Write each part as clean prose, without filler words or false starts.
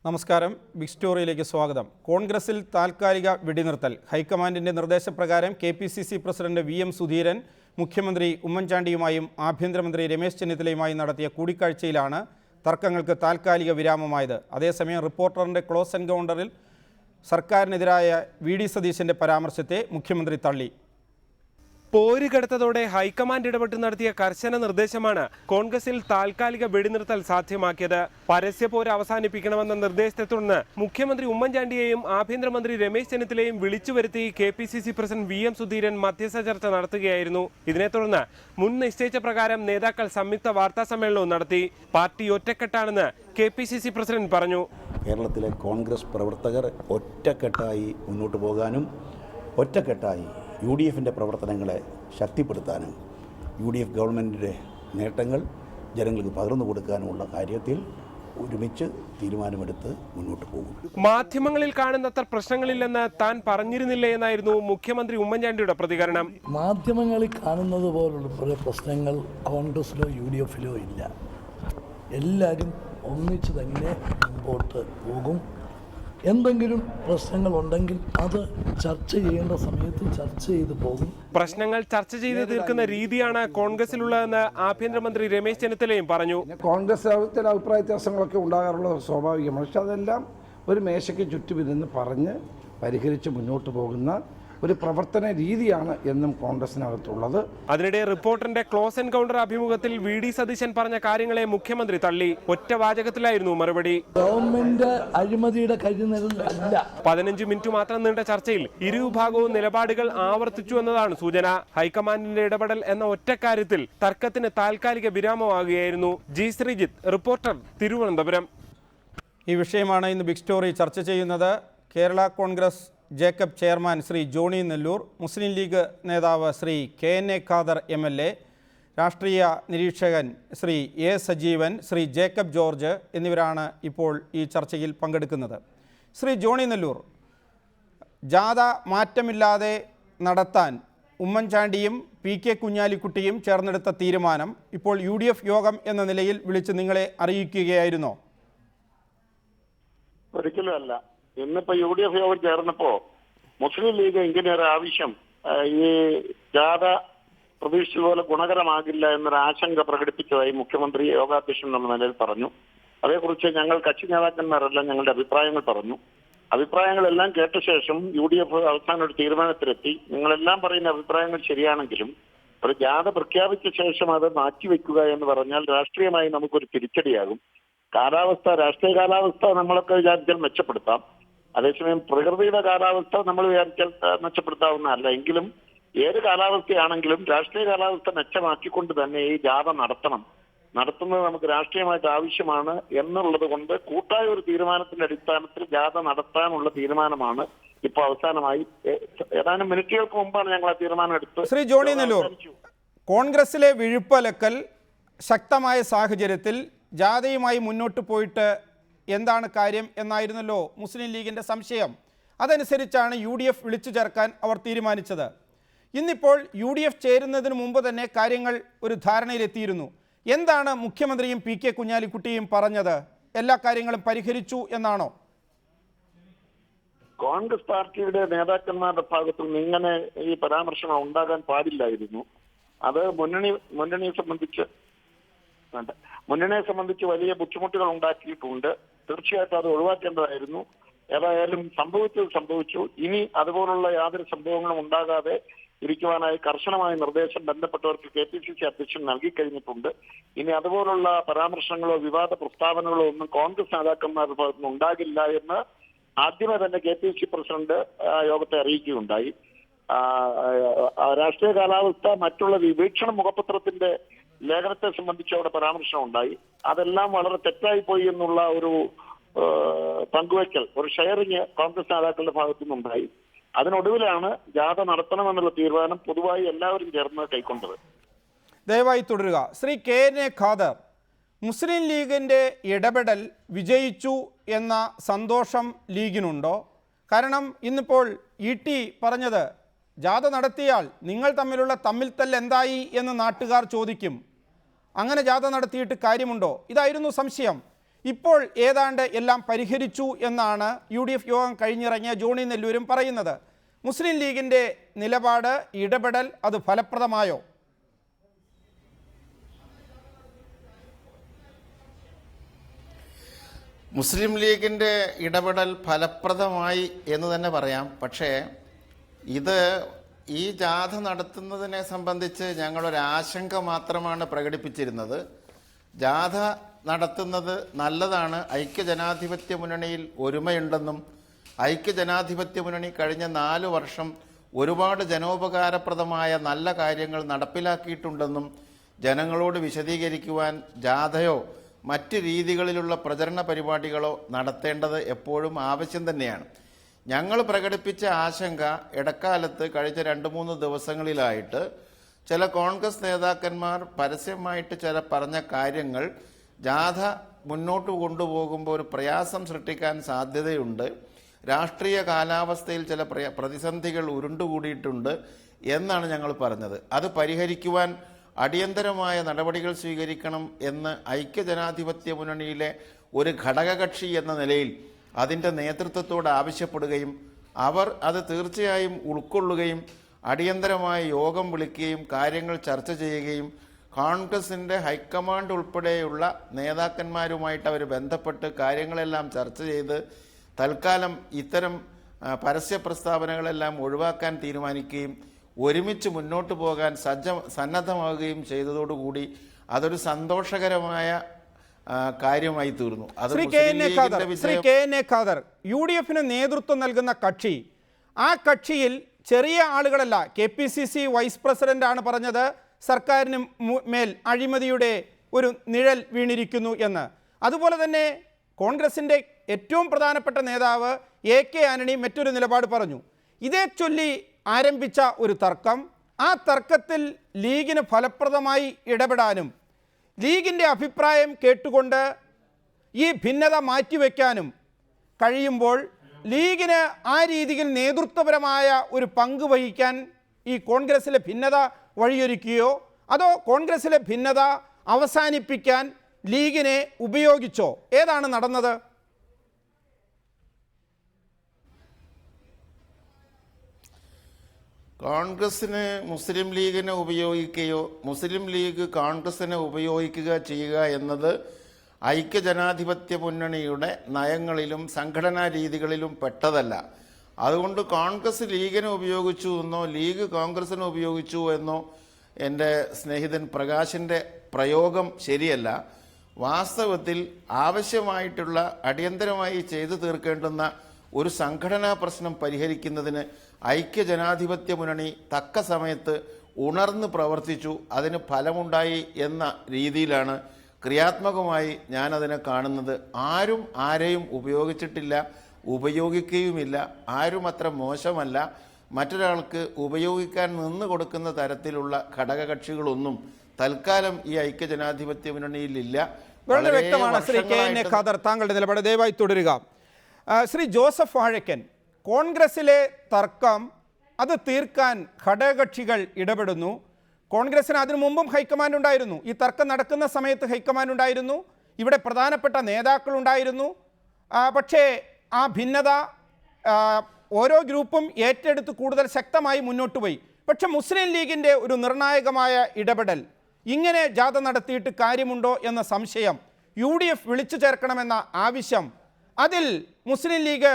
നമസ്കാരം. ബിഗ് സ്റ്റോറിയിലേക്ക് സ്വാഗതം. കോൺഗ്രസിൽ താൽക്കാലിക വെടിനിർത്തൽ. ഹൈക്കമാൻഡിൻ്റെ നിർദ്ദേശപ്രകാരം KPCC പ്രസിഡന്റ് VM സുധീരൻ മുഖ്യമന്ത്രി ഉമ്മൻചാണ്ടിയുമായും ആഭ്യന്തരമന്ത്രി രമേശ് ചെന്നിത്തലയുമായും നടത്തിയ കൂടിക്കാഴ്ചയിലാണ് തർക്കങ്ങൾക്ക് താൽക്കാലിക വിരാമമായത്. അതേസമയം റിപ്പോർട്ടറിൻ്റെ ക്ലോസ് എൻകൗണ്ടറിൽ സർക്കാരിനെതിരായ VD സതീശൻ്റെ പരാമർശത്തെ മുഖ്യമന്ത്രി തള്ളി. പോരുകെടുത്തതോടെ ഹൈക്കമാൻഡ് ഇടപെട്ട് നടത്തിയ കർശന നിർദ്ദേശമാണ് കോൺഗ്രസിൽ താൽക്കാലിക വെടിനിർത്തൽ സാധ്യമാക്കിയത്. പരസ്യപോര് അവസാനിപ്പിക്കണമെന്ന നിർദ്ദേശത്തെ തുടർന്ന് മുഖ്യമന്ത്രി ഉമ്മൻചാണ്ടിയെയും ആഭ്യന്തരമന്ത്രി രമേശ് ചെന്നിത്തലയും വിളിച്ചു വരുത്തി KPCC പ്രസിഡന്റ് VM സുധീരൻ മധ്യസ്ഥ ചർച്ച നടത്തുകയായിരുന്നു. ഇതിനെ തുടർന്ന് മുൻ നിശ്ചയിച്ച പ്രകാരം നേതാക്കൾ സംയുക്ത വാർത്താ സമ്മേളനവും നടത്തി. പാർട്ടി ഒറ്റക്കെട്ടാണെന്ന് KPCC പ്രസിഡന്റ് പറഞ്ഞു. കേരളത്തിലെ കോൺഗ്രസ് പ്രവർത്തകർ ഒറ്റക്കെട്ടായി മുന്നോട്ട് പോകാനും ഒറ്റക്കെട്ടായി UDFിൻ്റെ പ്രവർത്തനങ്ങളെ ശക്തിപ്പെടുത്താനും UDF ഗവൺമെൻറ്റിൻ്റെ നേട്ടങ്ങൾ ജനങ്ങൾക്ക് പകർന്നു കൊടുക്കാനുമുള്ള കാര്യത്തിൽ ഒരുമിച്ച് തീരുമാനമെടുത്ത് മുന്നോട്ട് പോകും. മാധ്യമങ്ങളിൽ കാണുന്നത്ര പ്രശ്നങ്ങളില്ലെന്ന് താൻ പറഞ്ഞിരുന്നില്ല എന്നായിരുന്നു മുഖ്യമന്ത്രി ഉമ്മൻചാണ്ടിയുടെ പ്രതികരണം. മാധ്യമങ്ങളിൽ കാണുന്നത് പോലുള്ള പ്രശ്നങ്ങൾ കോൺഗ്രസിലോ UDFിലോ ഇല്ല. എല്ലാവരും ഒന്നിച്ച് തന്നെ മുമ്പോട്ട് പോകും. എന്തെങ്കിലും പ്രശ്നങ്ങളുണ്ടെങ്കിൽ അത് ചർച്ച ചെയ്യേണ്ട സമയത്ത് ചർച്ച ചെയ്ത് പോകും. പ്രശ്നങ്ങൾ ചർച്ച ചെയ്ത് തീർക്കുന്ന രീതിയാണ് കോൺഗ്രസിലുള്ളതെന്ന് ആഭ്യന്തരമന്ത്രി രമേശ് ചെന്നിത്തലയും പറഞ്ഞു. കോൺഗ്രസ് ചില അഭിപ്രായ വ്യത്യാസങ്ങളൊക്കെ ഉണ്ടാകാറുള്ളത് സ്വാഭാവികമാണ്. പക്ഷെ അതെല്ലാം ഒരു മേശയ്ക്ക് ചുറ്റുമിരുന്ന് പറഞ്ഞ് പരിഹരിച്ച് മുന്നോട്ട് പോകുന്ന ഒരു പ്രവർത്തന രീതിയാണ് എന്നും കോൺഗ്രസിനകത്തുള്ളത്. അതിനിടെ റിപ്പോർട്ടറിന്റെ ക്ലോസ് എൻകൗണ്ടർ അഭിമുഖത്തിൽ VD സതീശൻ പറഞ്ഞ കാര്യങ്ങളെ മുഖ്യമന്ത്രി തള്ളി. ഒറ്റ വാചകത്തിലായിരുന്നു മറുപടി. ഗവൺമെന്റ് അഴിമതിയുടെ കരുതലല്ല. 15 മിനിറ്റ് മാത്രം നീണ്ട ചർച്ചയിൽ ഇരുവിഭാഗവും നിലപാടുകൾ ആവർത്തിച്ചു എന്നതാണ് സൂചന. ഹൈക്കമാൻഡിന്റെ ഇടപെടൽ എന്ന ഒറ്റ കാര്യത്തിൽ തർക്കത്തിന് താൽക്കാലിക വിരാമമാകുകയായിരുന്നു. G Sreejith, reporter, Thiruvananthapuram. ഈ വിഷയമാണ് ഇന്ന് ബിഗ് സ്റ്റോറി ചർച്ച ചെയ്യുന്നത്. കേരള കോൺഗ്രസ് ജേക്കബ് ചെയർമാൻ ശ്രീ ജോണി നെല്ലൂർ, മുസ്ലിം ലീഗ് നേതാവ് ശ്രീ KNA ഖാദർ MLA, രാഷ്ട്രീയ നിരീക്ഷകൻ ശ്രീ A സജീവൻ, ശ്രീ ജേക്കബ് ജോർജ് എന്നിവരാണ് ഇപ്പോൾ ഈ ചർച്ചയിൽ പങ്കെടുക്കുന്നത്. ശ്രീ ജോണി നെല്ലൂർ, ജാഥ മാറ്റമില്ലാതെ നടത്താൻ ഉമ്മൻചാണ്ടിയും PK കുഞ്ഞാലിക്കുട്ടിയും ചേർന്നെടുത്ത തീരുമാനം ഇപ്പോൾ UDF യോഗം എന്ന നിലയിൽ വിളിച്ച് നിങ്ങളെ അറിയിക്കുകയായിരുന്നോ? ഒരിക്കലും അല്ല. ഇന്നിപ്പോ UDF യോഗം ചേർന്നപ്പോ മുസ്ലിം ലീഗ് ഇങ്ങനെ ഒരു ആവശ്യം, ഈ ജാഥ പ്രതീക്ഷിച്ചതുപോലെ ഗുണകരമാകില്ല എന്നൊരു ആശങ്ക പ്രകടിപ്പിച്ചതായി മുഖ്യമന്ത്രി യോഗാധ്യക്ഷൻ എന്ന നിലയിൽ പറഞ്ഞു. അതേക്കുറിച്ച് ഞങ്ങൾ കക്ഷി നേതാക്കന്മാരെല്ലാം ഞങ്ങളുടെ അഭിപ്രായങ്ങൾ പറഞ്ഞു. അഭിപ്രായങ്ങളെല്ലാം കേട്ട ശേഷം UDF അവസാനം ഒരു തീരുമാനത്തിലെത്തി. നിങ്ങളെല്ലാം പറയുന്ന അഭിപ്രായങ്ങൾ ശരിയാണെങ്കിലും ഒരു ജാഥ പ്രഖ്യാപിച്ച ശേഷം അത് മാറ്റിവെക്കുക എന്ന് പറഞ്ഞാൽ രാഷ്ട്രീയമായി നമുക്കൊരു തിരിച്ചടിയാകും. രാഷ്ട്രീയ കാലാവസ്ഥ നമ്മളൊക്കെ വിചാരിച്ചാൽ മെച്ചപ്പെടുത്താം. അതേസമയം പ്രകൃതിയുടെ കാലാവസ്ഥ നമ്മൾ വിചാരിച്ചാൽ മെച്ചപ്പെടുത്താവുന്നതല്ല. എങ്കിലും ഏത് കാലാവസ്ഥയാണെങ്കിലും രാഷ്ട്രീയ കാലാവസ്ഥ മെച്ചമാക്കിക്കൊണ്ട് തന്നെ ഈ ജാഥ നടത്തുന്നത് നമുക്ക് രാഷ്ട്രീയമായിട്ട് ആവശ്യമാണ് എന്നുള്ളത് കൊണ്ട് കൂട്ടായ ഒരു തീരുമാനത്തിന്റെ അടിസ്ഥാനത്തിൽ ജാഥ നടത്താനുള്ള തീരുമാനമാണ് ഇപ്പോൾ അവസാനമായി. ഏതാനും മിനിറ്റുകൾക്ക് മുമ്പാണ് ഞങ്ങൾ ആ തീരുമാനം എടുത്തത്. ശ്രീ ജോണി നെല്ലൂർ, കോൺഗ്രസിലെ വിഴുപ്പലക്കൽ ശക്തമായ സാഹചര്യത്തിൽ ജാഥയുമായി മുന്നോട്ട് പോയിട്ട് എന്താണ് കാര്യം എന്നായിരുന്നല്ലോ മുസ്ലിം ലീഗിൻ്റെ സംശയം. അതനുസരിച്ചാണ് UDF വിളിച്ചു ചേർക്കാൻ അവർ തീരുമാനിച്ചത്. ഇന്നിപ്പോൾ UDF ചേരുന്നതിന് മുമ്പ് തന്നെ കാര്യങ്ങൾ ഒരു ധാരണയിലെത്തിയിരുന്നു. എന്താണ് മുഖ്യമന്ത്രിയും PK കുഞ്ഞാലിക്കുട്ടിയും പറഞ്ഞത്? എല്ലാ കാര്യങ്ങളും പരിഹരിച്ചു എന്നാണോ? കോൺഗ്രസ് പാർട്ടിയുടെ നേതാക്കന്മാരുടെ ഭാഗത്തു നിന്ന് ഇങ്ങനെ ഈ പരാമർശം ഉണ്ടാകാൻ പാടില്ലായിരുന്നു. അത് മുന്നണിയെ സംബന്ധിച്ച് വലിയ ബുദ്ധിമുട്ടുകൾ ഉണ്ടാക്കിയിട്ടുണ്ട്. തീർച്ചയായിട്ടും അത് ഒഴിവാക്കേണ്ടതായിരുന്നു. ഏതായാലും സംഭവിച്ചു. ഇനി അതുപോലുള്ള യാതൊരു സംഭവങ്ങളും ഉണ്ടാകാതെ ഇരിക്കുവാനായി കർശനമായ നിർദ്ദേശം ബന്ധപ്പെട്ടവർക്ക് KPCC അധ്യക്ഷൻ നൽകി കഴിഞ്ഞിട്ടുണ്ട്. ഇനി അതുപോലുള്ള പരാമർശങ്ങളോ വിവാദ പ്രസ്താവനകളോ ഒന്നും കോൺഗ്രസ് നേതാക്കന്മാരുടെ ഭാഗത്തുനിന്ന് ഉണ്ടാകില്ല എന്ന് ആദ്യമേ തന്നെ KPCC പ്രസിഡന്റ് യോഗത്തെ അറിയിക്കുകയുണ്ടായി. രാഷ്ട്രീയ കാലാവസ്ഥ മറ്റുള്ള വീക്ഷണ മുഖപത്രത്തിന്റെ ലേഖനത്തെ സംബന്ധിച്ച് അവിടെ പരാമർശം ഉണ്ടായി. അതെല്ലാം വളരെ തെറ്റായി പോയി എന്നുള്ള ഒരു പങ്കുവയ്ക്കൽ, ഒരു ഷെയറിങ് കോൺഗ്രസ് നേതാക്കളുടെ ഭാഗത്തു നിന്നുണ്ടായി. അതിനൊടുവിലാണ് ജാഥ നടത്തണമെന്നുള്ള തീരുമാനം പൊതുവായി എല്ലാവരും ചേർന്ന് കൈക്കൊണ്ടത്. ദയവായി തുടരുക. ശ്രീ KNA ഖാദർ, മുസ്ലിം ലീഗിൻ്റെ ഇടപെടൽ വിജയിച്ചു എന്ന സന്തോഷം ലീഗിനുണ്ടോ? കാരണം ഇന്നിപ്പോൾ ET പറഞ്ഞത് ജാഥ നടത്തിയാൽ നിങ്ങൾ തമ്മിൽ തല്ല് എന്തായി എന്ന് നാട്ടുകാർ ചോദിക്കും. അങ്ങനെ ജാഥ നടത്തിയിട്ട് കാര്യമുണ്ടോ? ഇതായിരുന്നു സംശയം. ഇപ്പോൾ ഏതാണ്ട് എല്ലാം പരിഹരിച്ചു എന്നാണ് UDF യോഗം കഴിഞ്ഞിറങ്ങിയ ജോണി നെല്ലൂരും പറയുന്നത്. മുസ്ലിം ലീഗിൻ്റെ നിലപാട്, ഇടപെടൽ അത് ഫലപ്രദമായോ? മുസ്ലിം ലീഗിൻ്റെ ഇടപെടൽ ഫലപ്രദമായി എന്ന് തന്നെ പറയാം. പക്ഷേ ഈ ജാഥ നടത്തുന്നതിനെ സംബന്ധിച്ച് ഞങ്ങളൊരാശങ്ക മാത്രമാണ് പ്രകടിപ്പിച്ചിരുന്നത്. ജാഥ നടത്തുന്നത് നല്ലതാണ്, ഐക്യജനാധിപത്യ മുന്നണിയിൽ ഒരുമയുണ്ടെന്നും ഐക്യജനാധിപത്യ മുന്നണി കഴിഞ്ഞ 4 വർഷം ഒരുപാട് ജനോപകാരപ്രദമായ നല്ല കാര്യങ്ങൾ നടപ്പിലാക്കിയിട്ടുണ്ടെന്നും ജനങ്ങളോട് വിശദീകരിക്കുവാൻ ജാഥയോ മറ്റ് രീതികളിലുള്ള പ്രചരണ പരിപാടികളോ നടത്തേണ്ടത് എപ്പോഴും ആവശ്യം തന്നെയാണ്. ഞങ്ങൾ പ്രകടിപ്പിച്ച ആശങ്ക ഇടക്കാലത്ത് കഴിഞ്ഞ 2-3 ദിവസങ്ങളിലായിട്ട് ചില കോൺഗ്രസ് നേതാക്കന്മാർ പരസ്യമായിട്ട് പറഞ്ഞ കാര്യങ്ങൾ ജാഥ മുന്നോട്ട് കൊണ്ടുപോകുമ്പോൾ ഒരു പ്രയാസം സൃഷ്ടിക്കാൻ സാധ്യതയുണ്ട്. രാഷ്ട്രീയ കാലാവസ്ഥയിൽ ചില പ്രതിസന്ധികൾ ഉരുണ്ടുകൂടിയിട്ടുണ്ട് എന്നാണ് ഞങ്ങൾ പറഞ്ഞത്. അത് പരിഹരിക്കുവാൻ അടിയന്തരമായ നടപടികൾ സ്വീകരിക്കണം എന്ന് ഐക്യജനാധിപത്യ മുന്നണിയിലെ ഒരു ഘടകകക്ഷി എന്ന നിലയിൽ അതിൻ്റെ നേതൃത്വത്തോട് ആവശ്യപ്പെടുകയും അവർ അത് തീർച്ചയായും ഉൾക്കൊള്ളുകയും അടിയന്തരമായ യോഗം വിളിക്കുകയും കാര്യങ്ങൾ ചർച്ച ചെയ്യുകയും കോൺഗ്രസിൻ്റെ ഹൈക്കമാൻഡ് ഉൾപ്പെടെയുള്ള നേതാക്കന്മാരുമായിട്ട് അവർ ബന്ധപ്പെട്ട് കാര്യങ്ങളെല്ലാം ചർച്ച ചെയ്ത് തൽക്കാലം ഇത്തരം പരസ്യ പ്രസ്താവനകളെല്ലാം ഒഴിവാക്കാൻ തീരുമാനിക്കുകയും ഒരുമിച്ച് മുന്നോട്ട് പോകാൻ സന്നദ്ധമാവുകയും ചെയ്തതോടുകൂടി അതൊരു സന്തോഷകരമായ കാര്യമായി തീർന്നു. Shri K N A Khader, UDFന് നേതൃത്വം നൽകുന്ന കക്ഷി, ആ കക്ഷിയിൽ ചെറിയ ആളുകളല്ല. KPCC വൈസ് പ്രസിഡന്റാണ് പറഞ്ഞത് സർക്കാരിന് മേൽ അഴിമതിയുടെ ഒരു നിഴൽ വീണിരിക്കുന്നു എന്ന്. അതുപോലെ തന്നെ കോൺഗ്രസിൻ്റെ ഏറ്റവും പ്രധാനപ്പെട്ട നേതാവ് AK ആന്റണി മറ്റൊരു നിലപാട് പറഞ്ഞു. ഇതേ ചൊല്ലി ആരംഭിച്ച ഒരു തർക്കം, ആ തർക്കത്തിൽ ലീഗിന് ഫലപ്രദമായി ഇടപെടാനും ലീഗിൻ്റെ അഭിപ്രായം കേട്ടുകൊണ്ട് ഈ ഭിന്നത മാറ്റിവെക്കാനും കഴിയുമ്പോൾ ലീഗിന് ആ രീതിയിൽ നേതൃത്വപരമായ ഒരു പങ്ക് വഹിക്കാൻ ഈ കോൺഗ്രസിലെ ഭിന്നത വഴിയൊരുക്കുകയോ അതോ കോൺഗ്രസിലെ ഭിന്നത അവസാനിപ്പിക്കാൻ ലീഗിനെ ഉപയോഗിച്ചോ? ഏതാണ് നടന്നത്? കോൺഗ്രസിന് മുസ്ലിം ലീഗിനെ ഉപയോഗിക്കുകയോ മുസ്ലിം ലീഗ് കോൺഗ്രസിനെ ഉപയോഗിക്കുക ചെയ്യുക എന്നത് ഐക്യജനാധിപത്യ മുന്നണിയുടെ നയങ്ങളിലും സംഘടനാ രീതികളിലും പെട്ടതല്ല. അതുകൊണ്ട് കോൺഗ്രസ് ലീഗിനെ ഉപയോഗിച്ചു എന്നോ ലീഗ് കോൺഗ്രസിനെ ഉപയോഗിച്ചു എന്നോ എൻ്റെ സ്നേഹിതൻ പ്രകാശിൻ്റെ പ്രയോഗം ശരിയല്ല. വാസ്തവത്തിൽ ആവശ്യമായിട്ടുള്ള അടിയന്തരമായി ചെയ്തു തീർക്കേണ്ടുന്ന ഒരു സംഘടനാ പ്രശ്നം പരിഹരിക്കുന്നതിന് ഐക്യജനാധിപത്യ മുന്നണി തക്ക സമയത്ത് ഉണർന്ന് പ്രവർത്തിച്ചു, അതിന് ഫലമുണ്ടായി എന്ന രീതിയിലാണ് ക്രിയാത്മകമായി ഞാനതിനെ കാണുന്നത്. ആരും ആരെയും ഉപയോഗിച്ചിട്ടില്ല, ഉപയോഗിക്കുകയുമില്ല. ആരും അത്ര മോശമല്ല. മറ്റൊരാൾക്ക് ഉപയോഗിക്കാൻ നിന്ന് കൊടുക്കുന്ന തരത്തിലുള്ള ഘടകകക്ഷികളൊന്നും തൽക്കാലം ഈ ഐക്യജനാധിപത്യ മുന്നണിയിലില്ല. വളരെ വ്യക്തമാണ് Shri K N A Khader, താങ്കളുടെ നിലപാട് ദയവായി തുടരുക. ശ്രീ ജോസഫ് വാഴക്കൻ, കോൺഗ്രസിലെ തർക്കം അത് തീർക്കാൻ ഘടകകക്ഷികൾ ഇടപെടുന്നു. കോൺഗ്രസിന് അതിനു മുമ്പും ഹൈക്കമാൻഡ് ഉണ്ടായിരുന്നു. ഈ തർക്കം നടക്കുന്ന സമയത്ത് ഹൈക്കമാൻഡ് ഉണ്ടായിരുന്നു, ഇവിടെ പ്രധാനപ്പെട്ട നേതാക്കളുണ്ടായിരുന്നു. പക്ഷേ ആ ഭിന്നത ഓരോ ഗ്രൂപ്പും ഏറ്റെടുത്ത് കൂടുതൽ ശക്തമായി മുന്നോട്ട് പോയി. പക്ഷെ മുസ്ലിം ലീഗിൻ്റെ ഒരു നിർണായകമായ ഇടപെടൽ, ഇങ്ങനെ ജാഥ നടത്തിയിട്ട് കാര്യമുണ്ടോ എന്ന സംശയം, UDF വിളിച്ചു ചേർക്കണമെന്ന ആവശ്യം, അതിൽ മുസ്ലിം ലീഗ്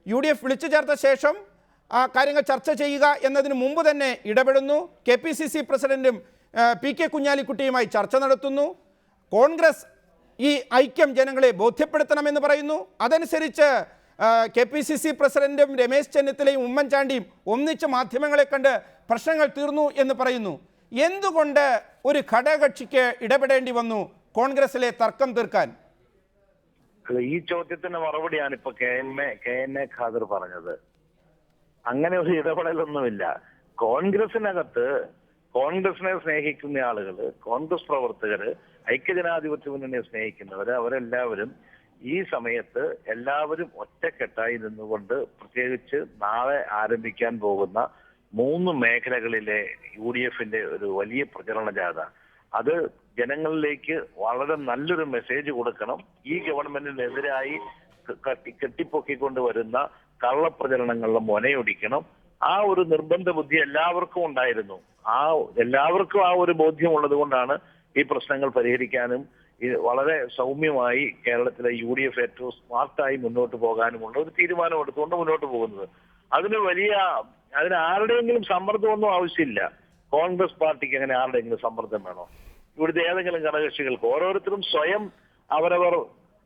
UDF വിളിച്ചു ചേർത്ത ശേഷം കാര്യങ്ങൾ ചർച്ച ചെയ്യുക എന്നതിന് മുമ്പ് തന്നെ ഇടപെടുന്നു. KPCC പ്രസിഡന്റും PK കുഞ്ഞാലിക്കുട്ടിയുമായി ചർച്ച നടത്തുന്നു. കോൺഗ്രസ് ഈ ഐക്യം ജനങ്ങളെ ബോധ്യപ്പെടുത്തണമെന്ന് പറയുന്നു. അതനുസരിച്ച് KPCC പ്രസിഡന്റും രമേശ് ചെന്നിത്തലയും ഉമ്മൻചാണ്ടിയും ഒന്നിച്ച് മാധ്യമങ്ങളെ കണ്ട് പ്രശ്നങ്ങൾ തീർന്നു എന്ന് പറയുന്നു. എന്തുകൊണ്ട് ഒരു ഘടകകക്ഷിക്ക് ഇടപെടേണ്ടി വന്നു കോൺഗ്രസിലെ തർക്കം തീർക്കാൻ? ഈ ചോദ്യത്തിന് മറുപടിയാണ് ഇപ്പൊ കെ എൻ എ ഖാദർ പറഞ്ഞത്. അങ്ങനെ ഒരു ഇടപെടലൊന്നുമില്ല. കോൺഗ്രസിനകത്ത് കോൺഗ്രസിനെ സ്നേഹിക്കുന്ന ആളുകള്, കോൺഗ്രസ് പ്രവർത്തകര്, ഐക്യജനാധിപത്യ മുന്നണിയെ സ്നേഹിക്കുന്നവര്, അവരെല്ലാവരും ഈ സമയത്ത് എല്ലാവരും ഒറ്റക്കെട്ടായി നിന്നുകൊണ്ട്, പ്രത്യേകിച്ച് നാളെ ആരംഭിക്കാൻ പോകുന്ന 3 മേഖലകളിലെ UDFന്റെ ഒരു വലിയ പ്രചരണ ജാഥ, അത് ജനങ്ങളിലേക്ക് വളരെ നല്ലൊരു മെസ്സേജ് കൊടുക്കണം. ഈ ഗവൺമെന്റിനെതിരായി കെട്ടിപ്പൊക്കിക്കൊണ്ട് വരുന്ന കള്ളപ്രചരണങ്ങളുടെ മുനയൊടിക്കണം. ആ ഒരു നിർബന്ധ ബുദ്ധി എല്ലാവർക്കും ഉണ്ടായിരുന്നു. എല്ലാവർക്കും ആ ഒരു ബോധ്യമുള്ളത് കൊണ്ടാണ് ഈ പ്രശ്നങ്ങൾ പരിഹരിക്കാനും വളരെ സൗമ്യമായി കേരളത്തിലെ UDF ഏറ്റവും സ്മാർട്ടായി മുന്നോട്ട് പോകാനുമുള്ള ഒരു തീരുമാനം എടുത്തുകൊണ്ട് മുന്നോട്ട് പോകുന്നത്. അതിന് ആരുടെയെങ്കിലും സമ്മർദ്ദമൊന്നും ആവശ്യമില്ല. കോൺഗ്രസ് പാർട്ടിക്ക് അങ്ങനെ ആരുടെയെങ്കിലും സമ്മർദ്ദം വേണോ? ഇവിടുത്തെ ഏതെങ്കിലും ഘടകകക്ഷികൾക്ക് ഓരോരുത്തരും സ്വയം അവരവർ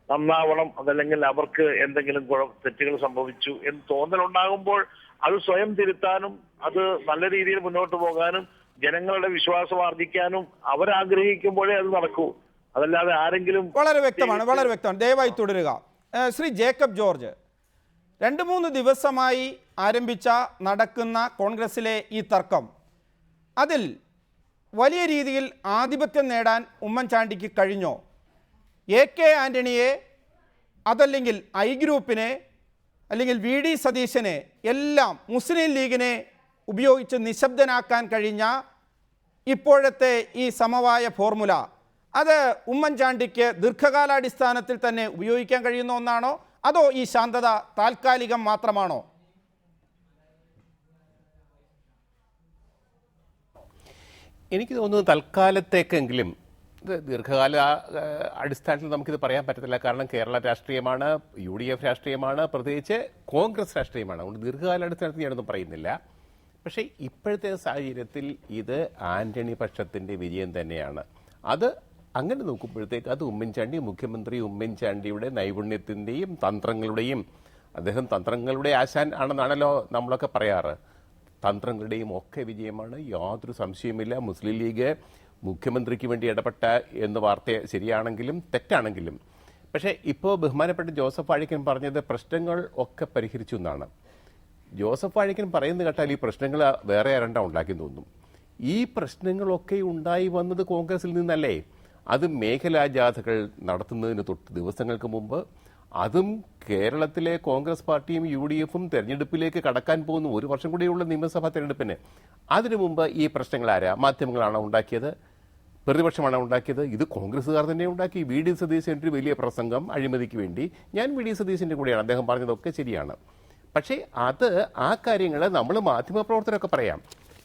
നന്നാവണം, അതല്ലെങ്കിൽ അവർക്ക് എന്തെങ്കിലും തെറ്റുകൾ സംഭവിച്ചു എന്ന് തോന്നലുണ്ടാകുമ്പോൾ അത് സ്വയം തിരുത്താനും അത് നല്ല രീതിയിൽ മുന്നോട്ട് പോകാനും ജനങ്ങളുടെ വിശ്വാസം ആർജിക്കാനും അവരാഗ്രഹിക്കുമ്പോഴേ അത് നടക്കൂ. അതല്ലാതെ ആരെങ്കിലും വളരെ വ്യക്തമാണ്. ദയവായി തുടരുക. ശ്രീ ജേക്കബ് ജോർജ്, 2-3 ദിവസമായി ആരംഭിച്ച നടക്കുന്ന കോൺഗ്രസിലെ ഈ തർക്കം, അതിൽ വലിയ രീതിയിൽ ആധിപത്യം നേടാൻ ഉമ്മൻചാണ്ടിക്ക് കഴിഞ്ഞോ? AK ആൻ്റണിയെ, അതല്ലെങ്കിൽ ഐ ഗ്രൂപ്പിനെ, അല്ലെങ്കിൽ VD സതീശനെ എല്ലാം മുസ്ലിം ലീഗിനെ ഉപയോഗിച്ച് നിശബ്ദനാക്കാൻ കഴിഞ്ഞ ഇപ്പോഴത്തെ ഈ സമവായ ഫോർമുല, അത് ഉമ്മൻചാണ്ടിക്ക് ദീർഘകാലാടിസ്ഥാനത്തിൽ തന്നെ ഉപയോഗിക്കാൻ കഴിയുന്ന ഒന്നാണോ, അതോ ഈ ശാന്തത താൽക്കാലികം മാത്രമാണോ? എനിക്ക് തോന്നുന്നു തൽക്കാലത്തേക്കെങ്കിലും. ഇത് ദീർഘകാല അടിസ്ഥാനത്തിൽ നമുക്കിത് പറയാൻ പറ്റത്തില്ല. കാരണം കേരള രാഷ്ട്രീയമാണ്, UDF രാഷ്ട്രീയമാണ്, പ്രത്യേകിച്ച് കോൺഗ്രസ് രാഷ്ട്രീയമാണ്. അതുകൊണ്ട് ദീർഘകാല അടിസ്ഥാനത്തിൽ ഞാനൊന്നും പറയുന്നില്ല. പക്ഷേ ഇപ്പോഴത്തെ സാഹചര്യത്തിൽ ഇത് ആന്റണി പക്ഷത്തിൻ്റെ വിജയം തന്നെയാണ്. അത് അങ്ങനെ നോക്കുമ്പോഴത്തേക്ക് അത് മുഖ്യമന്ത്രി ഉമ്മൻചാണ്ടിയുടെ നൈപുണ്യത്തിൻ്റെയും തന്ത്രങ്ങളുടെയും, അദ്ദേഹം തന്ത്രങ്ങളുടെ ആശാൻ ആണെന്നാണല്ലോ നമ്മളൊക്കെ പറയാറ്, തന്ത്രങ്ങളുടെയും ഒക്കെ വിജയമാണ്, യാതൊരു സംശയമില്ല. മുസ്ലിം ലീഗ് മുഖ്യമന്ത്രിക്ക് വേണ്ടി ഇടപെട്ട എന്ന വാർത്ത ശരിയാണെങ്കിലും തെറ്റാണെങ്കിലും, പക്ഷേ ഇപ്പോൾ ബഹുമാനപ്പെട്ട ജോസഫ് വാഴക്കൻ പറഞ്ഞത് പ്രശ്നങ്ങൾ ഒക്കെ പരിഹരിച്ചു എന്നാണ്. ജോസഫ് വാഴക്കൻ പറയുന്നത് കേട്ടാൽ ഈ പ്രശ്നങ്ങൾ വേറെ ആരണ്ട ഉണ്ടാക്കി തോന്നും. ഈ പ്രശ്നങ്ങളൊക്കെ ഉണ്ടായി വന്നത് കോൺഗ്രസിൽ നിന്നല്ലേ? അത് മേഖലാ ജാഥകൾ നടത്തുന്നതിന് തൊട്ട് ദിവസങ്ങൾക്ക് മുമ്പ്, അതും കേരളത്തിലെ കോൺഗ്രസ് പാർട്ടിയും UDFും തെരഞ്ഞെടുപ്പിലേക്ക് കടക്കാൻ പോകുന്നു, 1 വർഷം കൂടിയുള്ള നിയമസഭാ തെരഞ്ഞെടുപ്പിന്. അതിനു മുമ്പ് ഈ പ്രശ്നങ്ങൾ ആരാ? മാധ്യമങ്ങളാണോ ഉണ്ടാക്കിയത്? പ്രതിപക്ഷമാണോ ഉണ്ടാക്കിയത്? ഇത് കോൺഗ്രസ്സുകാർ തന്നെ ഉണ്ടാക്കി. VD സതീശൻ്റെ ഒരു വലിയ പ്രസംഗം അഴിമതിക്ക് വേണ്ടി, ഞാൻ VD സതീശൻ്റെ കൂടെയാണ്, അദ്ദേഹം പറഞ്ഞതൊക്കെ ശരിയാണ്. പക്ഷേ ആ കാര്യങ്ങൾ നമ്മൾ മാധ്യമപ്രവർത്തകരൊക്കെ പറയാം.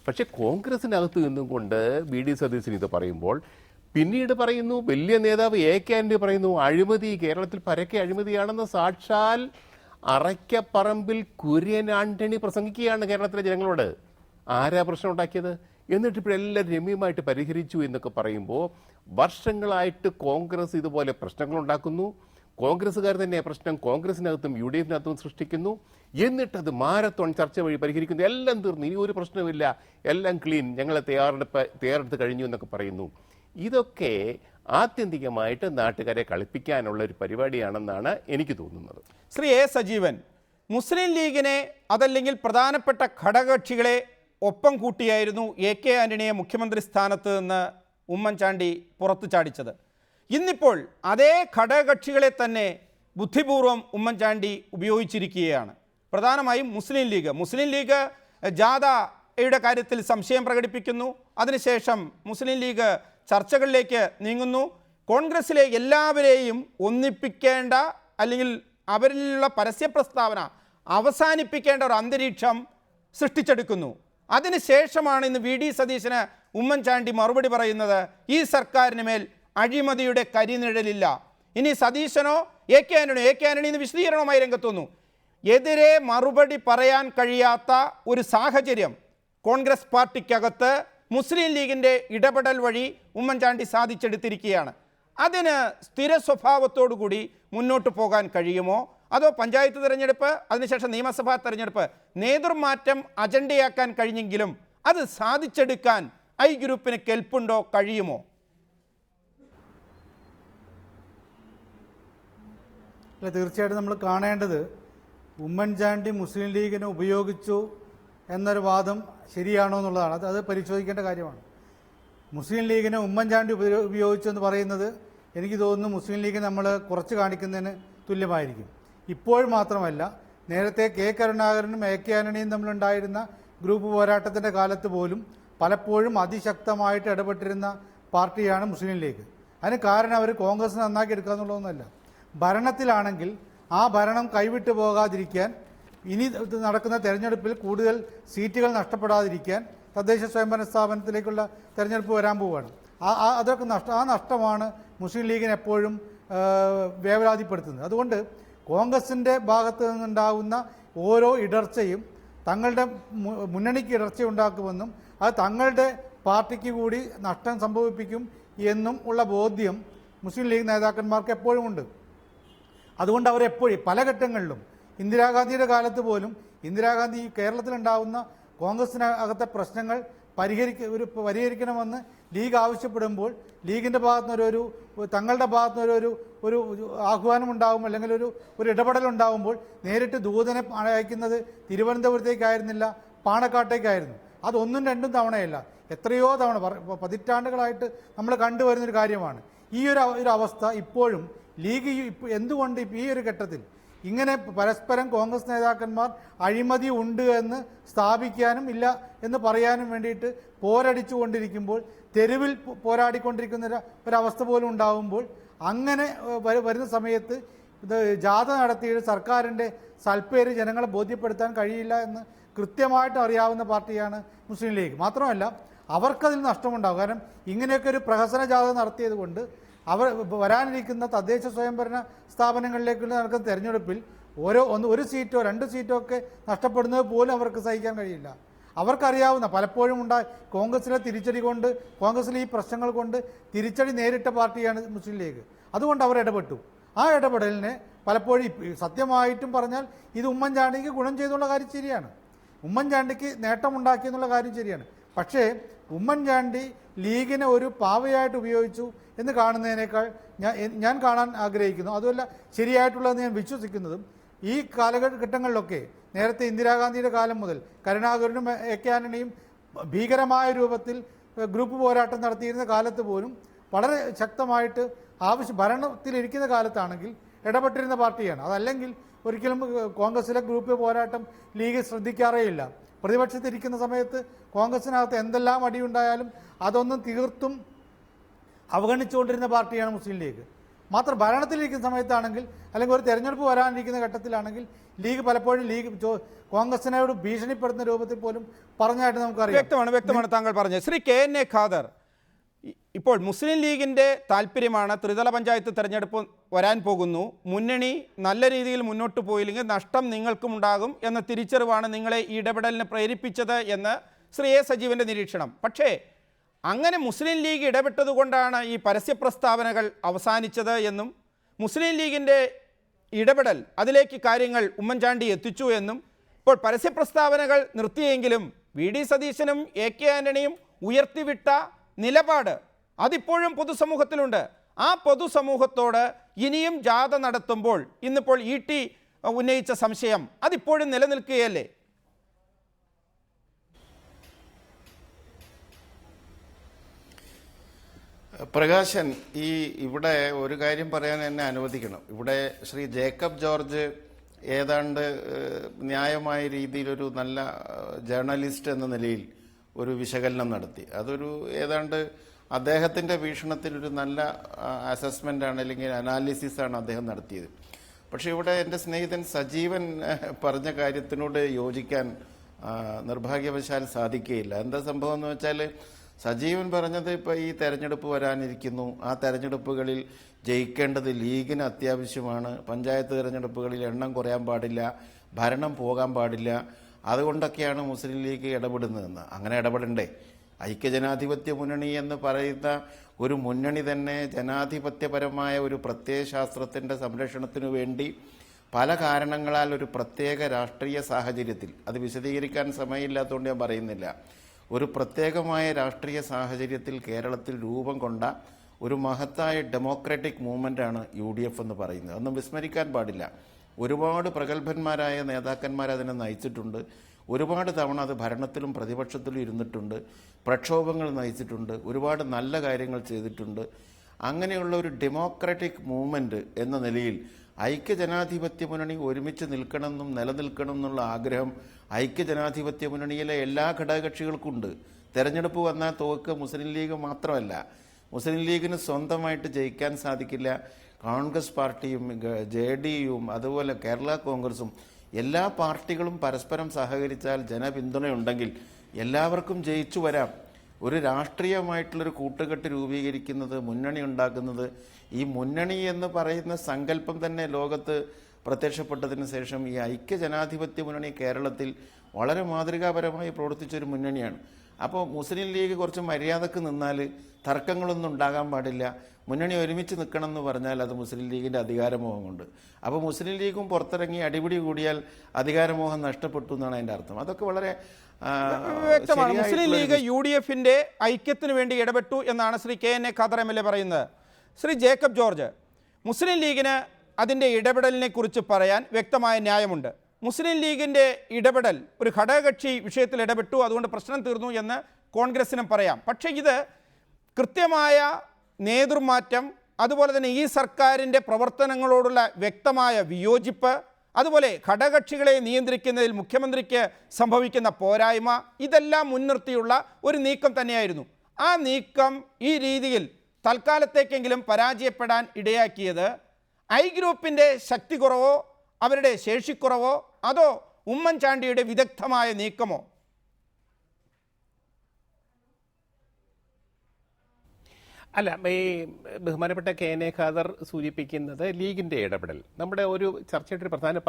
പക്ഷേ കോൺഗ്രസിനകത്ത് നിന്നും കൊണ്ട് VD സതീശൻ ഇത് പറയുമ്പോൾ പിന്നീട് പറയുന്നു, വലിയ നേതാവ് AK ആന്റണി പറയുന്നു, അഴിമതി കേരളത്തിൽ പരക്കെ അഴിമതിയാണെന്ന് സാക്ഷാൽ അറയ്ക്കപ്പറമ്പിൽ കുര്യൻ ആന്റണി പ്രസംഗിക്കുകയാണ് കേരളത്തിലെ ജനങ്ങളോട്. ആരാ പ്രശ്നം ഉണ്ടാക്കിയത്? എന്നിട്ട് ഇപ്പോഴെല്ലാം രമ്യമായിട്ട് പരിഹരിച്ചു എന്നൊക്കെ പറയുമ്പോൾ വർഷങ്ങളായിട്ട് കോൺഗ്രസ് ഇതുപോലെ പ്രശ്നങ്ങൾ ഉണ്ടാക്കുന്നു. കോൺഗ്രസ്സുകാർ തന്നെ പ്രശ്നം കോൺഗ്രസിനകത്തും UDFിനകത്തും സൃഷ്ടിക്കുന്നു. എന്നിട്ടത് മാരത്തോൺ ചർച്ച വഴി പരിഹരിക്കുന്നു. എല്ലാം തീർന്നു, ഇനി ഒരു പ്രശ്നമില്ല, എല്ലാം ക്ലീൻ, ഞങ്ങളെ തയ്യാറെടുത്ത് കഴിഞ്ഞു എന്നൊക്കെ പറയുന്നു. ഇതൊക്കെ ആത്യന്തികമായിട്ട് നാട്ടുകാരെ കളിപ്പിക്കാനുള്ള ഒരു പരിപാടിയാണെന്നാണ് എനിക്ക് തോന്നുന്നത്. ശ്രീ A സജീവൻ, മുസ്ലിം ലീഗിനെ അതല്ലെങ്കിൽ പ്രധാനപ്പെട്ട ഘടകകക്ഷികളെ ഒപ്പം കൂട്ടിയായിരുന്നു AK ആന്റണിയെ മുഖ്യമന്ത്രി സ്ഥാനത്ത് നിന്ന് ഉമ്മൻചാണ്ടി പുറത്തു ചാടിച്ചത്. ഇന്നിപ്പോൾ അതേ ഘടകകക്ഷികളെ തന്നെ ബുദ്ധിപൂർവ്വം ഉമ്മൻചാണ്ടി ഉപയോഗിച്ചിരിക്കുകയാണ്. പ്രധാനമായും മുസ്ലിം ലീഗ് ജാഥയുടെ കാര്യത്തിൽ സംശയം പ്രകടിപ്പിക്കുന്നു. അതിനുശേഷം മുസ്ലിം ലീഗ് ചർച്ചകളിലേക്ക് നീങ്ങുന്നു. കോൺഗ്രസിലെ എല്ലാവരെയും ഒന്നിപ്പിക്കേണ്ട, അല്ലെങ്കിൽ അവരിലുള്ള പരസ്യ പ്രസ്താവന അവസാനിപ്പിക്കേണ്ട ഒരു അന്തരീക്ഷം സൃഷ്ടിച്ചെടുക്കുന്നു. അതിനുശേഷമാണ് ഇന്ന് VD സതീശന് ഉമ്മൻചാണ്ടി മറുപടി പറയുന്നത്, ഈ സർക്കാരിന് മേൽ അഴിമതിയുടെ കരിനിഴലില്ല. ഇനി സതീശനോ AK ആന്റണി ഇന്ന് വിശദീകരണവുമായി രംഗത്ത് വന്നു. എതിരെ മറുപടി പറയാൻ കഴിയാത്ത ഒരു സാഹചര്യം കോൺഗ്രസ് പാർട്ടിക്കകത്ത് മുസ്ലിം ലീഗിൻ്റെ ഇടപെടൽ വഴി ഉമ്മൻചാണ്ടി സാധിച്ചെടുത്തിരിക്കുകയാണ്. അതിന് സ്ഥിര സ്വഭാവത്തോടു കൂടി മുന്നോട്ട് പോകാൻ കഴിയുമോ? അതോ പഞ്ചായത്ത് തിരഞ്ഞെടുപ്പ്, അതിനുശേഷം നിയമസഭാ തെരഞ്ഞെടുപ്പ്, നേതൃമാറ്റം അജണ്ടയാക്കാൻ കഴിഞ്ഞെങ്കിലും അത് സാധിച്ചെടുക്കാൻ ഐ ഗ്രൂപ്പിന് കെൽപ്പുണ്ടോ, കഴിയുമോ? അല്ല, തീർച്ചയായിട്ടും നമ്മൾ കാണേണ്ടത് ഉമ്മൻചാണ്ടി മുസ്ലിം ലീഗിനെ ഉപയോഗിച്ചു എന്നൊരു വാദം ശരിയാണോ എന്നുള്ളതാണ്. അത് പരിശോധിക്കേണ്ട കാര്യമാണ്. മുസ്ലിം ലീഗിനെ ഉമ്മൻചാണ്ടി ഉപയോഗിച്ചു എന്ന് പറയുന്നത് എനിക്ക് തോന്നുന്നു മുസ്ലിം ലീഗ് നമ്മൾ കുറച്ച് കാണിക്കുന്നതിന് തുല്യമായിരിക്കും. ഇപ്പോൾ മാത്രമല്ല, നേരത്തെ K കരുണാകരനും AK ആന്റണിയും തമ്മിലുണ്ടായിരുന്ന ഗ്രൂപ്പ് പോരാട്ടത്തിൻ്റെ കാലത്ത് പോലും പലപ്പോഴും അതിശക്തമായിട്ട് ഇടപെട്ടിരുന്ന പാർട്ടിയാണ് മുസ്ലിം ലീഗ്. അതിന് കാരണം അവർ കോൺഗ്രസ് നന്നാക്കി എടുക്കുക എന്നുള്ളതൊന്നുമല്ല. ഭരണത്തിലാണെങ്കിൽ ആ ഭരണം കൈവിട്ടു പോകാതിരിക്കാൻ, ഇനി നടക്കുന്ന തെരഞ്ഞെടുപ്പിൽ കൂടുതൽ സീറ്റുകൾ നഷ്ടപ്പെടാതിരിക്കാൻ തദ്ദേശ സ്വയംഭരണ സ്ഥാപനത്തിലേക്കുള്ള തെരഞ്ഞെടുപ്പ് വരാൻ പോവുകയാണ്. അതൊക്കെ ആ നഷ്ടമാണ് മുസ്ലിം ലീഗിനെ എപ്പോഴും വേവലാതിപ്പെടുത്തുന്നത്. അതുകൊണ്ട് കോൺഗ്രസിൻ്റെ ഭാഗത്ത് നിന്നുണ്ടാകുന്ന ഓരോ ഇടർച്ചയും തങ്ങളുടെ മുന്നണിക്ക് ഇടർച്ച ഉണ്ടാക്കുമെന്നും അത് തങ്ങളുടെ പാർട്ടിക്ക് കൂടി നഷ്ടം സംഭവിപ്പിക്കും എന്നും ഉള്ള ബോധ്യം മുസ്ലിം ലീഗ് നേതാക്കന്മാർക്ക് എപ്പോഴും ഉണ്ട്. അതുകൊണ്ട് അവരെപ്പോഴും പല ഘട്ടങ്ങളിലും ഇന്ദിരാഗാന്ധിയുടെ കാലത്ത് പോലും ഇന്ദിരാഗാന്ധി കേരളത്തിലുണ്ടാകുന്ന കോൺഗ്രസിനകത്തെ പ്രശ്നങ്ങൾ പരിഹരിക്കണമെന്ന് ലീഗ് ആവശ്യപ്പെടുമ്പോൾ ലീഗിൻ്റെ ഭാഗത്തുനിന്നൊരു തങ്ങളുടെ ഭാഗത്തുനിന്നൊരു ആഹ്വാനം ഉണ്ടാകും, അല്ലെങ്കിൽ ഒരു ഇടപെടലുണ്ടാകുമ്പോൾ നേരിട്ട് ദൂതനെ അയക്കുന്നത് തിരുവനന്തപുരത്തേക്കായിരുന്നില്ല, പാണക്കാട്ടേക്കായിരുന്നു. അതൊന്നും രണ്ടും തവണയല്ല, എത്രയോ തവണ പതിറ്റാണ്ടുകളായിട്ട് നമ്മൾ കണ്ടുവരുന്നൊരു കാര്യമാണ്. ഈ ഒരു അവസ്ഥ ഇപ്പോഴും ലീഗ് എന്തുകൊണ്ട് ഈ ഒരു ഘട്ടത്തിൽ ഇങ്ങനെ പരസ്പരം കോൺഗ്രസ് നേതാക്കന്മാർ അഴിമതി ഉണ്ട് എന്ന് സ്ഥാപിക്കാനും ഇല്ല എന്ന് പറയാനും വേണ്ടിയിട്ട് പോരടിച്ചു കൊണ്ടിരിക്കുമ്പോൾ, തെരുവിൽ പോരാടിക്കൊണ്ടിരിക്കുന്ന ഒരവസ്ഥ പോലും ഉണ്ടാകുമ്പോൾ, അങ്ങനെ വരുന്ന സമയത്ത് ഇത് ജാഥ നടത്തിയിട്ട് സർക്കാരിൻ്റെ സൽപ്പേര് ജനങ്ങളെ ബോധ്യപ്പെടുത്താൻ കഴിയില്ല എന്ന് കൃത്യമായിട്ട് അറിയാവുന്ന പാർട്ടിയാണ് മുസ്ലിം ലീഗ്. മാത്രമല്ല അവർക്കതിൽ നഷ്ടമുണ്ടാകും. കാരണം ഇങ്ങനെയൊക്കെ ഒരു പ്രഹസന ജാഥ നടത്തിയത് കൊണ്ട് അവർ വരാനിരിക്കുന്ന തദ്ദേശ സ്വയംഭരണ സ്ഥാപനങ്ങളിലേക്കുള്ള നടക്കുന്ന തെരഞ്ഞെടുപ്പിൽ ഒരു സീറ്റോ 2 സീറ്റോ ഒക്കെ നഷ്ടപ്പെടുന്നത് പോലും അവർക്ക് സഹിക്കാൻ കഴിയില്ല. അവർക്കറിയാവുന്ന പലപ്പോഴും കോൺഗ്രസിലെ തിരിച്ചടി കൊണ്ട്, കോൺഗ്രസിലെ ഈ പ്രശ്നങ്ങൾ കൊണ്ട് തിരിച്ചടി നേരിട്ട പാർട്ടിയാണ് മുസ്ലിം ലീഗ്. അതുകൊണ്ട് അവർ ഇടപെട്ടു. ആ ഇടപെടലിനെ പലപ്പോഴും സത്യമായിട്ടും പറഞ്ഞാൽ ഇത് ഉമ്മൻചാണ്ടിക്ക് ഗുണം ചെയ്തുള്ള കാര്യം ശരിയാണ്, ഉമ്മൻചാണ്ടിക്ക് നേട്ടമുണ്ടാക്കിയെന്നുള്ള കാര്യം ശരിയാണ്. പക്ഷേ ഉമ്മൻചാണ്ടി ലീഗിനെ ഒരു പാവയായിട്ട് ഉപയോഗിച്ചു എന്ന് കാണുന്നതിനേക്കാൾ ഞാൻ കാണാൻ ആഗ്രഹിക്കുന്നു, അതുമല്ല ശരിയായിട്ടുള്ളതെന്ന് ഞാൻ വിശ്വസിക്കുന്നതും, ഈ കാലഘട്ടങ്ങളിലൊക്കെ നേരത്തെ ഇന്ദിരാഗാന്ധിയുടെ കാലം മുതൽ കരുണാകരനും AK ആന്റണിയും ഭീകരമായ രൂപത്തിൽ ഗ്രൂപ്പ് പോരാട്ടം നടത്തിയിരുന്ന കാലത്ത് പോലും വളരെ ശക്തമായിട്ട് ഭരണത്തിലിരിക്കുന്ന കാലത്താണെങ്കിൽ ഇടപെട്ടിരുന്ന പാർട്ടിയാണ്. അതല്ലെങ്കിൽ ഒരിക്കലും കോൺഗ്രസിലെ ഗ്രൂപ്പ് പോരാട്ടം ലീഗ് ശ്രദ്ധിക്കാറേയില്ല. പ്രതിപക്ഷത്തിരിക്കുന്ന സമയത്ത് കോൺഗ്രസിനകത്ത് എന്തെല്ലാം അടിയുണ്ടായാലും അതൊന്നും തീർത്തും അവഗണിച്ചുകൊണ്ടിരുന്ന പാർട്ടിയാണ് മുസ്ലിം ലീഗ്. മാത്രം ഭരണത്തിലിരിക്കുന്ന സമയത്താണെങ്കിൽ, അല്ലെങ്കിൽ ഒരു തെരഞ്ഞെടുപ്പ് വരാനിരിക്കുന്ന ഘട്ടത്തിലാണെങ്കിൽ ലീഗ് പലപ്പോഴും കോൺഗ്രസിനോട് ഭീഷണിപ്പെടുത്തുന്ന രൂപത്തിൽ പോലും പറഞ്ഞായിട്ട് നമുക്കറിയാം. വ്യക്തമാണ് താങ്കൾ പറഞ്ഞത്. ശ്രീ KN ഖാദർ, ഇപ്പോൾ മുസ്ലിം ലീഗിൻ്റെ താല്പര്യമാണ് ത്രിതല പഞ്ചായത്ത് തെരഞ്ഞെടുപ്പ് വരാൻ പോകുന്നു, മുന്നണി നല്ല രീതിയിൽ മുന്നോട്ട് പോയില്ലെങ്കിൽ നഷ്ടം നിങ്ങൾക്കും ഉണ്ടാകും എന്ന തിരിച്ചറിവാണ് നിങ്ങളെ ഈ ഇടപെടലിന് പ്രേരിപ്പിച്ചത് എന്ന് ശ്രീ A സജീവൻ്റെ നിരീക്ഷണം. പക്ഷേ അങ്ങനെ മുസ്ലിം ലീഗ് ഇടപെട്ടതുകൊണ്ടാണ് ഈ പരസ്യ പ്രസ്താവനകൾ അവസാനിച്ചത് എന്നും മുസ്ലിം ലീഗിൻ്റെ ഇടപെടൽ അതിലേക്ക് കാര്യങ്ങൾ ഉമ്മൻചാണ്ടി എത്തിച്ചു എന്നും, ഇപ്പോൾ പരസ്യ പ്രസ്താവനകൾ നിർത്തിയെങ്കിലും VD സതീശനും AK ആന്റണിയും ഉയർത്തിവിട്ട നിലപാട് അതിപ്പോഴും പൊതുസമൂഹത്തിലുണ്ട്. ആ പൊതുസമൂഹത്തോട് ഇനിയും ജാഥ നടത്തുമ്പോൾ ഇന്നിപ്പോൾ ET ഉന്നയിച്ച സംശയം അതിപ്പോഴും നിലനിൽക്കുകയല്ലേ? പ്രകാശൻ, ഇവിടെ ഒരു കാര്യം പറയാൻ എന്നെ അനുവദിക്കണം. ഇവിടെ ശ്രീ ജേക്കബ് ജോർജ് ഏതാണ്ട് ന്യായമായ രീതിയിലൊരു നല്ല ജേർണലിസ്റ്റ് എന്ന നിലയിൽ ഒരു വിശകലനം നടത്തി. അതൊരു ഏതാണ്ട് അദ്ദേഹത്തിൻ്റെ വീക്ഷണത്തിൽ ഒരു നല്ല അസസ്മെൻ്റാണ്, അല്ലെങ്കിൽ അനാലിസിസാണ് അദ്ദേഹം നടത്തിയത്. പക്ഷേ ഇവിടെ എൻ്റെ സ്നേഹിതൻ സജീവൻ പറഞ്ഞ കാര്യത്തിനോട് യോജിക്കാൻ നിർഭാഗ്യവശാൽ സാധിക്കുകയില്ല. എന്താ സംഭവം എന്ന് വെച്ചാൽ, സജീവൻ പറഞ്ഞത് ഇപ്പോൾ ഈ തെരഞ്ഞെടുപ്പ് വരാനിരിക്കുന്നു, ആ തെരഞ്ഞെടുപ്പുകളിൽ ജയിക്കേണ്ടത് ലീഗിന് അത്യാവശ്യമാണ്, പഞ്ചായത്ത് തെരഞ്ഞെടുപ്പുകളിൽ എണ്ണം കുറയാൻ പാടില്ല, ഭരണം പോകാൻ പാടില്ല, അതുകൊണ്ടൊക്കെയാണ് മുസ്ലിം ലീഗ് ഇടപെടുന്നതെന്ന്. അങ്ങനെ ഇടപെടണ്ടേ? ഐക്യജനാധിപത്യ മുന്നണി എന്ന് പറയുന്ന ഒരു മുന്നണി തന്നെ ജനാധിപത്യപരമായ ഒരു പ്രത്യയശാസ്ത്രത്തിൻ്റെ സംരക്ഷണത്തിനു വേണ്ടി പല കാരണങ്ങളാൽ ഒരു പ്രത്യേക രാഷ്ട്രീയ സാഹചര്യത്തിൽ, അത് വിശദീകരിക്കാൻ സമയമില്ലാത്തതുകൊണ്ട് ഞാൻ പറയുന്നില്ല, ഒരു പ്രത്യേകമായ രാഷ്ട്രീയ സാഹചര്യത്തിൽ കേരളത്തിൽ രൂപം കൊണ്ട ഒരു മഹത്തായ ഡെമോക്രാറ്റിക് മൂവ്മെൻ്റാണ് UDF എന്ന് പറയുന്നത്. ഒന്നും വിസ്മരിക്കാൻ പാടില്ല. ഒരുപാട് പ്രഗത്ഭന്മാരായ നേതാക്കന്മാർ അതിനെ നയിച്ചിട്ടുണ്ട്. ഒരുപാട് തവണ അത് ഭരണത്തിലും പ്രതിപക്ഷത്തിലും ഇരുന്നിട്ടുണ്ട്, പ്രക്ഷോഭങ്ങൾ നയിച്ചിട്ടുണ്ട്, ഒരുപാട് നല്ല കാര്യങ്ങൾ ചെയ്തിട്ടുണ്ട്. അങ്ങനെയുള്ള ഒരു ഡെമോക്രാറ്റിക് മൂവ്മെൻറ്റ് എന്ന നിലയിൽ ഐക്യജനാധിപത്യ മുന്നണി ഒരുമിച്ച് നിൽക്കണമെന്നും നിലനിൽക്കണം എന്നുള്ള ആഗ്രഹം ഐക്യജനാധിപത്യ മുന്നണിയിലെ എല്ലാ ഘടകകക്ഷികൾക്കുണ്ട്. തെരഞ്ഞെടുപ്പ് വന്നാൽ തോക്ക് മുസ്ലിം ലീഗ് മാത്രമല്ല, മുസ്ലിം ലീഗിന് സ്വന്തമായിട്ട് ജയിക്കാൻ സാധിക്കില്ല. കോൺഗ്രസ് പാർട്ടിയും JDUവും അതുപോലെ കേരള കോൺഗ്രസും എല്ലാ പാർട്ടികളും പരസ്പരം സഹകരിച്ചാൽ ജനപിന്തുണയുണ്ടെങ്കിൽ എല്ലാവർക്കും ജയിച്ചു വരാം. ഒരു രാഷ്ട്രീയമായിട്ടുള്ളൊരു കൂട്ടുകെട്ട് രൂപീകരിക്കുന്നത്, മുന്നണി ഉണ്ടാക്കുന്നത്, ഈ മുന്നണി എന്ന് പറയുന്ന സങ്കല്പം തന്നെ ലോകത്ത് പ്രത്യക്ഷപ്പെട്ടതിന് ശേഷം ഈ ഐക്യ ജനാധിപത്യ മുന്നണി കേരളത്തിൽ വളരെ മാതൃകാപരമായി പ്രവർത്തിച്ചൊരു മുന്നണിയാണ്. അപ്പോൾ മുസ്ലിം ലീഗ് കുറച്ച് മര്യാദക്ക് നിന്നാൽ തർക്കങ്ങളൊന്നും ഉണ്ടാകാൻ പാടില്ല, മുന്നണി ഒരുമിച്ച് നിൽക്കണം എന്ന് പറഞ്ഞാൽ അത് മുസ്ലിം ലീഗിൻ്റെ അധികാരമോഹം കൊണ്ട്. അപ്പോൾ മുസ്ലിം ലീഗും പുറത്തിറങ്ങി അടിപിടി കൂടിയാൽ അധികാരമോഹം നഷ്ടപ്പെട്ടു എന്നാണ് അതിൻ്റെ അർത്ഥം. അതൊക്കെ വളരെ വ്യക്തമാണ്. മുസ്ലിം ലീഗ് UDFന്റെ ഐക്യത്തിന് വേണ്ടി ഇടപെട്ടു എന്നാണ് ശ്രീ KN ഖാദർ MLA പറയുന്നത്. ശ്രീ ജേക്കബ് ജോർജ്, മുസ്ലിം ലീഗിന് അതിൻ്റെ ഇടപെടലിനെ കുറിച്ച് പറയാൻ വ്യക്തമായ ന്യായമുണ്ട്. മുസ്ലിം ലീഗിൻ്റെ ഇടപെടൽ ഒരു ഘടകകക്ഷി വിഷയത്തിൽ ഇടപെട്ടു, അതുകൊണ്ട് പ്രശ്നം തീർന്നു എന്ന് കോൺഗ്രസിനും പറയാം. പക്ഷേ ഇത് കൃത്യമായ നേതൃമാറ്റം, അതുപോലെ തന്നെ ഈ സർക്കാരിൻ്റെ പ്രവർത്തനങ്ങളോടുള്ള വ്യക്തമായ വിയോജിപ്പ്, അതുപോലെ ഘടകകക്ഷികളെ നിയന്ത്രിക്കുന്നതിൽ മുഖ്യമന്ത്രിക്ക് സംഭവിക്കുന്ന പോരായ്മ, ഇതെല്ലാം മുൻനിർത്തിയുള്ള ഒരു നീക്കം തന്നെയായിരുന്നു. ആ നീക്കം ഈ രീതിയിൽ തൽക്കാലത്തേക്കെങ്കിലും പരാജയപ്പെടാൻ ഇടയാക്കിയത് ഐ ഗ്രൂപ്പിൻ്റെ ശക്തി കുറവോ അവരുടെ ശേഷിക്കുറവോ അതോ ഉമ്മൻചാണ്ടിയുടെ വിദഗ്ധമായ നീക്കമോ? അല്ല, ഈ ബഹുമാനപ്പെട്ട KN ഖാദർ സൂചിപ്പിക്കുന്നത് ലീഗിന്റെ ഇടപെടൽ, നമ്മുടെ ഒരു ചർച്ചയുടെ ഒരു പ്രധാന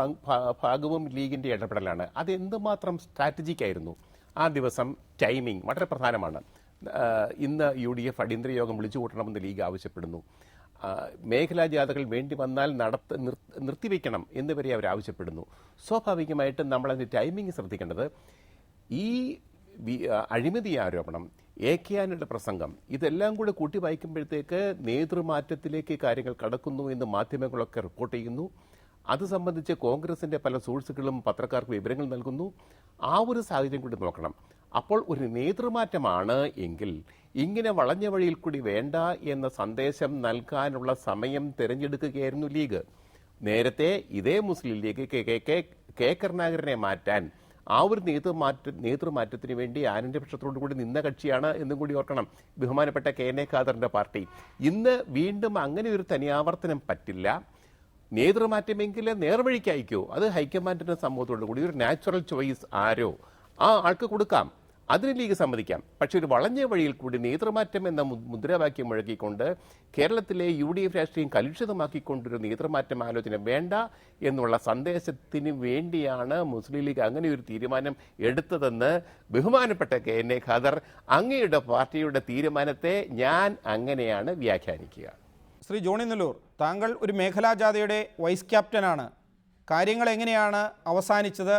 ഭാഗവും ലീഗിന്റെ ഇടപെടലാണ്. അത് എന്തുമാത്രം സ്ട്രാറ്റജിക് ആയിരുന്നു. ആ ദിവസം ടൈമിംഗ് വളരെ പ്രധാനമാണ്. ഇന്ന് UDF അടിയന്തര യോഗം വിളിച്ചു കൂട്ടണമെന്ന് ലീഗ് ആവശ്യപ്പെടുന്നു. മേഖലാ ജാഥകൾ വേണ്ടി വന്നാൽ നിർത്തിവെക്കണം എന്നിവരെ അവർ ആവശ്യപ്പെടുന്നു. സ്വാഭാവികമായിട്ടും നമ്മളതിൻ്റെ ടൈമിംഗ് ശ്രദ്ധിക്കേണ്ടത്. ഈ അഴിമതി ആരോപണം, AK ആന്റണിയുടെ പ്രസംഗം, ഇതെല്ലാം കൂടെ കൂട്ടി വായിക്കുമ്പോഴത്തേക്ക് നേതൃമാറ്റത്തിലേക്ക് കാര്യങ്ങൾ കടക്കുന്നു എന്ന് മാധ്യമങ്ങളൊക്കെ റിപ്പോർട്ട് ചെയ്യുന്നു. അത് സംബന്ധിച്ച് കോൺഗ്രസിന്റെ പല സോഴ്സുകളും പത്രക്കാർക്ക് വിവരങ്ങൾ നൽകുന്നു. ആ ഒരു സാഹചര്യം കൂടി നോക്കണം. അപ്പോൾ ഒരു നേതൃമാറ്റമാണ് എങ്കിൽ ഇങ്ങനെ വളഞ്ഞ വഴിയിൽ കൂടി വേണ്ട എന്ന സന്ദേശം നൽകാനുള്ള സമയം തിരഞ്ഞെടുക്കുകയായിരുന്നു ലീഗ്. നേരത്തെ ഇതേ മുസ്ലിം ലീഗ് കെ കരുണാകരനെ മാറ്റാൻ ആ ഒരു നേതൃമാറ്റത്തിന് വേണ്ടി ആനന്ദ പക്ഷത്തോടു കൂടി നിന്ന കക്ഷിയാണ് എന്നും കൂടി ഓർക്കണം ബഹുമാനപ്പെട്ട KN ഖാദറിന്റെ പാർട്ടി. ഇന്ന് വീണ്ടും അങ്ങനെ ഒരു തനിയാവർത്തനം പറ്റില്ല. നേതൃമാറ്റമെങ്കിൽ നേർവഴിക്ക് അയക്കൂ, അത് ഹൈക്കമാൻഡിന്റെ സമ്മതത്തോടു കൂടി ഒരു നാച്ചുറൽ ചോയ്സ് ആരോ ആ ആൾക്ക് കൊടുക്കാം, അതിന് ലീഗ് സമ്മതിക്കാം. പക്ഷെ ഒരു വളഞ്ഞ വഴിയിൽ കൂടി നേതൃമാറ്റം എന്ന മുദ്രാവാക്യം മുഴക്കിക്കൊണ്ട് കേരളത്തിലെ UDF രാഷ്ട്രീയം കലുഷിതമാക്കിക്കൊണ്ടൊരു നേതൃമാറ്റം ആലോചന വേണ്ട എന്നുള്ള സന്ദേശത്തിന് വേണ്ടിയാണ് മുസ്ലിം ലീഗ് അങ്ങനെ ഒരു തീരുമാനം എടുത്തതെന്ന് ബഹുമാനപ്പെട്ട KN ഖാദർ, അങ്ങയുടെ പാർട്ടിയുടെ തീരുമാനത്തെ ഞാൻ അങ്ങനെയാണ് വ്യാഖ്യാനിക്കുക. ശ്രീ ജോണി നെല്ലൂർ, താങ്കൾ ഒരു മേഖലാ ജാഥയുടെ വൈസ് ക്യാപ്റ്റനാണ്. കാര്യങ്ങൾ എങ്ങനെയാണ് അവസാനിച്ചത്?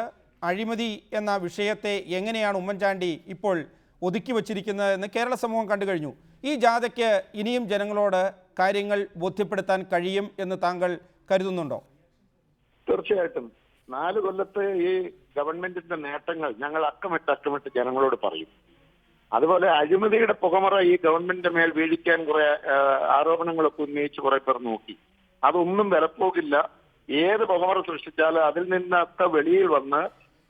അഴിമതി എന്ന വിഷയത്തെ എങ്ങനെയാണ് ഉമ്മൻചാണ്ടി ഇപ്പോൾ ഒതുക്കി വച്ചിരിക്കുന്നതെന്ന് കേരള സമൂഹം കണ്ടു കഴിഞ്ഞു. ഈ ജാഥയ്ക്ക് ഇനിയും ജനങ്ങളോട് കാര്യങ്ങൾ ബോധ്യപ്പെടുത്താൻ കഴിയും എന്ന് താങ്കൾ കരുതുന്നുണ്ടോ? തീർച്ചയായിട്ടും 4 കൊല്ലത്തെ ഈ ഗവൺമെന്റിന്റെ നേട്ടങ്ങൾ ഞങ്ങൾ അക്കമിട്ട് ജനങ്ങളോട് പറയും. അതുപോലെ അഴിമതിയുടെ പുകമറ ഈ ഗവൺമെന്റിന്റെ മേൽ വീഴിക്കാൻ കുറെ ആരോപണങ്ങളൊക്കെ ഉന്നയിച്ച് കുറെ പേർ നോക്കി. അതൊന്നും വിലപ്പോകില്ല. ഏത് പുകമറ സൃഷ്ടിച്ചാലും അതിൽ നിന്നൊക്കെ വെളിയിൽ വന്ന്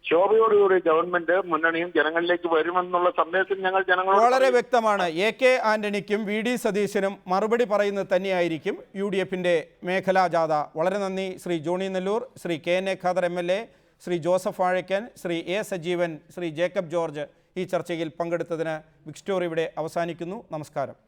ശോഭയോടുകൂടി ഗവൺമെന്റ് മുന്നണിയും ജനങ്ങളിലേക്ക് വരുമെന്നുള്ള സന്ദേശം ഞങ്ങൾ ജനങ്ങളോട് വളരെ വ്യക്തമാണ്. AK ആന്റണിക്കും VD സതീശനും മറുപടി പറയുന്നത് തന്നെയായിരിക്കും UDFന്റെ മേഖലാ ജാഥ. വളരെ നന്ദി Shri Johny Nellore, Shri KN Khader MLA, Shri Joseph Vazhakkan, Shri A Sajeevan, Shri Jacob George ഈ ചർച്ചയിൽ പങ്കെടുത്തതിന്. ബിഗ് സ്റ്റോറി ഇവിടെ അവസാനിക്കുന്നു. നമസ്കാരം.